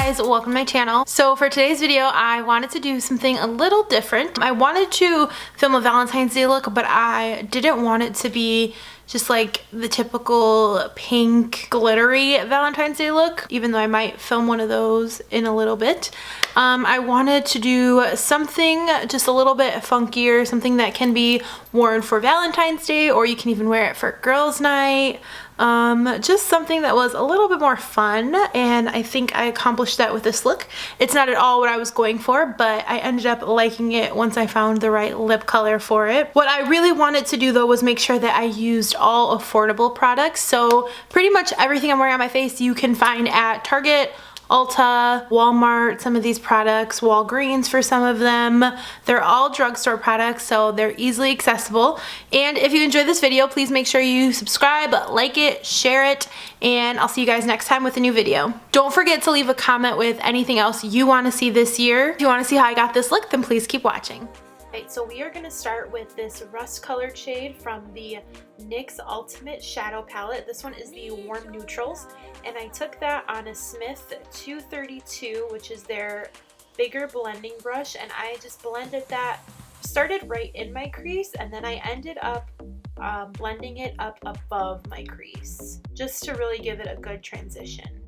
guys, welcome to my channel. So for today's video, I wanted to do something a little different. I wanted to film a Valentine's Day look, but I didn't want it to be just like the typical pink glittery Valentine's Day look, even though I might film one of those in a little bit. I wanted to do something just a little bit funkier, something that can be worn for Valentine's Day, or you can even wear it for girls' night. Just something that was a little bit more fun, and I think I accomplished that with this look. It's not at all what I was going for, but I ended up liking it once I found the right lip color for it. What I really wanted to do though was make sure that I used all affordable products. So pretty much everything I'm wearing on my face you can find at Target, Ulta, Walmart, some of these products, Walgreens for some of them. They're all drugstore products, so they're easily accessible. And if you enjoyed this video, please make sure you subscribe, like it, share it, and I'll see you guys next time with a new video. Don't forget to leave a comment with anything else you want to see this year. If you want to see how I got this look, then please keep watching. Alright, so we are going to start with this rust colored shade from the NYX Ultimate Shadow Palette. This one is the Warm Neutrals, and I took that on a Smith 232, which is their bigger blending brush, and I just blended that, started right in my crease, and then I ended up blending it up above my crease, just to really give it a good transition.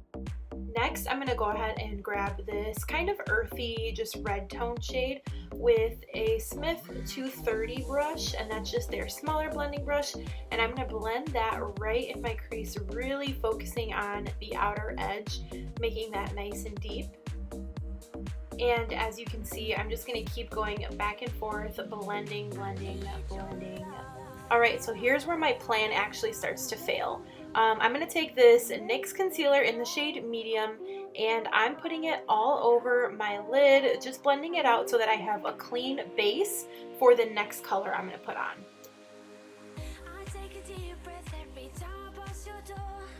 Next, I'm going to go ahead and grab this kind of earthy, just red tone shade with a Smith 230 brush, and that's just their smaller blending brush, and I'm going to blend that right in my crease, really focusing on the outer edge, making that nice and deep. And as you can see, I'm just going to keep going back and forth, blending, blending, blending. Alright, so here's where my plan actually starts to fail. I'm going to take this NYX Concealer in the shade Medium, and I'm putting it all over my lid, just blending it out so that I have a clean base for the next color I'm going to put on.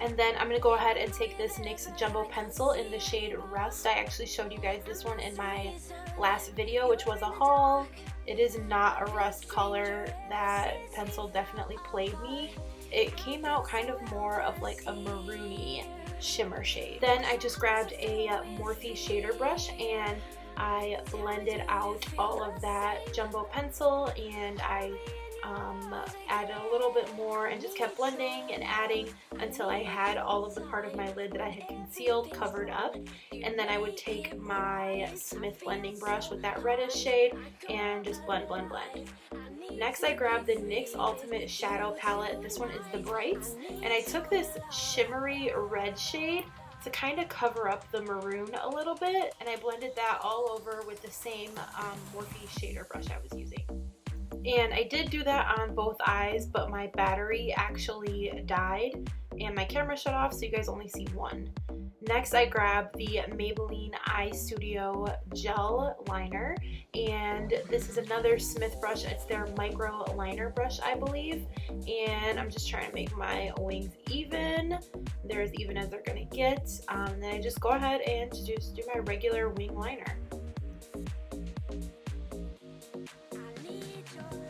And then I'm going to go ahead and take this NYX Jumbo Pencil in the shade Rust. I actually showed you guys this one in my last video, which was a haul. It is not a rust color. That pencil definitely played me. It came out kind of more of like a maroony shimmer shade. Then I just grabbed a Morphe shader brush and I blended out all of that jumbo pencil, and I added a little bit more and just kept blending and adding until I had all of the part of my lid that I had concealed covered up. And then I would take my Smith blending brush with that reddish shade and just blend, blend, blend. Next, I grabbed the NYX Ultimate Shadow Palette. This one is the Brights, and I took this shimmery red shade to kind of cover up the maroon a little bit, and I blended that all over with the same Morphe shader brush I was using. And I did do that on both eyes, but my battery actually died and my camera shut off, so you guys only see one. Next, I grabbed the Maybelline Eye Studio Gel Liner, and this is another Smith brush. It's their micro liner brush, I believe, and I'm just trying to make my wings even. They're as even as they're gonna get. Then I just go ahead and just do my regular wing liner.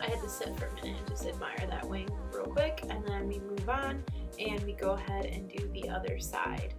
I had to sit for a minute and just admire that wing real quick, and then we move on and we go ahead and do the other side.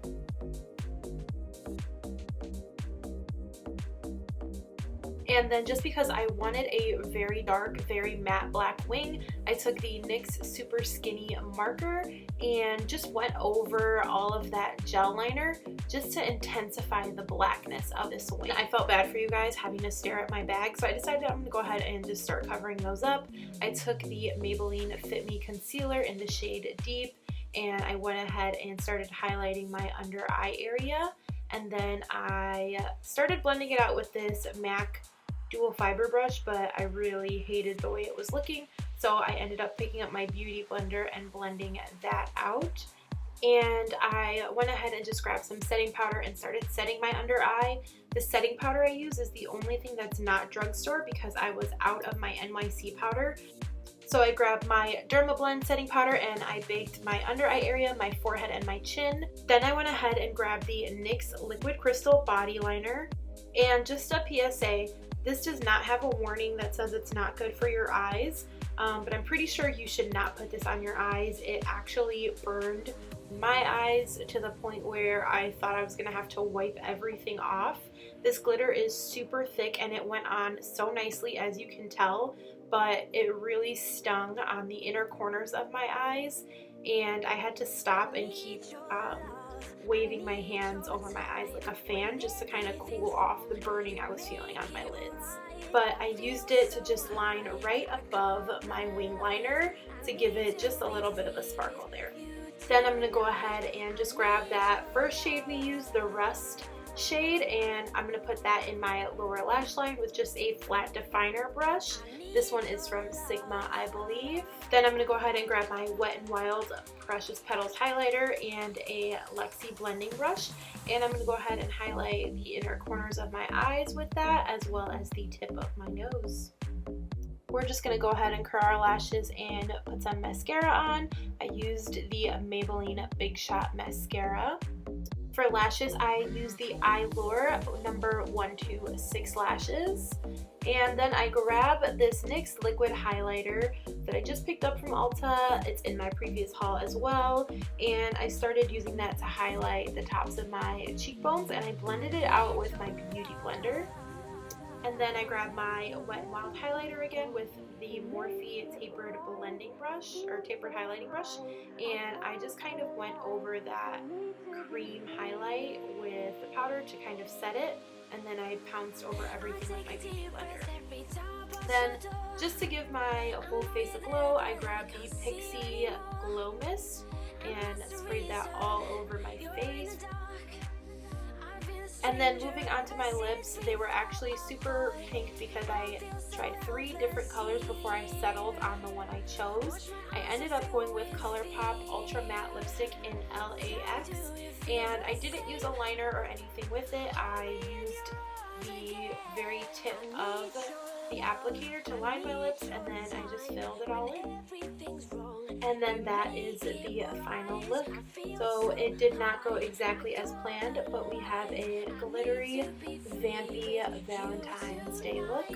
And then just because I wanted a very dark, very matte black wing, I took the NYX Super Skinny marker and just went over all of that gel liner just to intensify the blackness of this wing. I felt bad for you guys having to stare at my bag, so I decided I'm going to go ahead and just start covering those up. I took the Maybelline Fit Me Concealer in the shade Deep, and I went ahead and started highlighting my under eye area, and then I started blending it out with this MAC dual fiber brush, but I really hated the way it was looking, so I ended up picking up my beauty blender and blending that out. And I went ahead and just grabbed some setting powder and started setting my under eye. The setting powder I use is the only thing that's not drugstore because I was out of my NYC powder. So I grabbed my Dermablend setting powder and I baked my under eye area, my forehead, and my chin. Then I went ahead and grabbed the NYX Liquid Crystal Body Liner. And just a PSA, this does not have a warning that says it's not good for your eyes. but I'm pretty sure you should not put this on your eyes. It actually burned my eyes to the point where I thought I was gonna have to wipe everything off. This glitter is super thick and it went on so nicely, as you can tell, but it really stung on the inner corners of my eyes, and I had to stop and keep waving my hands over my eyes like a fan just to kind of cool off the burning I was feeling on my lids. But I used it to just line right above my wing liner to give it just a little bit of a sparkle there. Then I'm going to go ahead and just grab that first shade we used, the Rust shade, and I'm going to put that in my lower lash line with just a flat definer brush. This one is from Sigma, I believe. Then I'm going to go ahead and grab my Wet n Wild Precious Petals highlighter and a Luxie blending brush, and I'm going to go ahead and highlight the inner corners of my eyes with that, as well as the tip of my nose. We're just going to go ahead and curl our lashes and put some mascara on. I used the Maybelline Big Shot Mascara. For lashes, I used the Eylure No. 126 lashes. And then I grabbed this NYX liquid highlighter that I just picked up from Ulta. It's in my previous haul as well. And I started using that to highlight the tops of my cheekbones, and I blended it out with my beauty blender. And then I grabbed my Wet n Wild highlighter again with the Morphe tapered blending brush, or tapered highlighting brush, and I just kind of went over that cream highlight with the powder to kind of set it, and then I pounced over everything with my beauty blender. Then, just to give my whole face a glow, I grabbed the Pixie Glow Mist and sprayed that all over my face. And then moving on to my lips, they were actually super pink because I tried 3 different colors before I settled on the one I chose. I ended up going with ColourPop Ultra Matte Lipstick in LAX, and I didn't use a liner or anything with it. I used the very tip of the applicator to line my lips, and then I just filled it all in. And then that is the final look. So it did not go exactly as planned, but we have a glittery, vampy Valentine's Day look.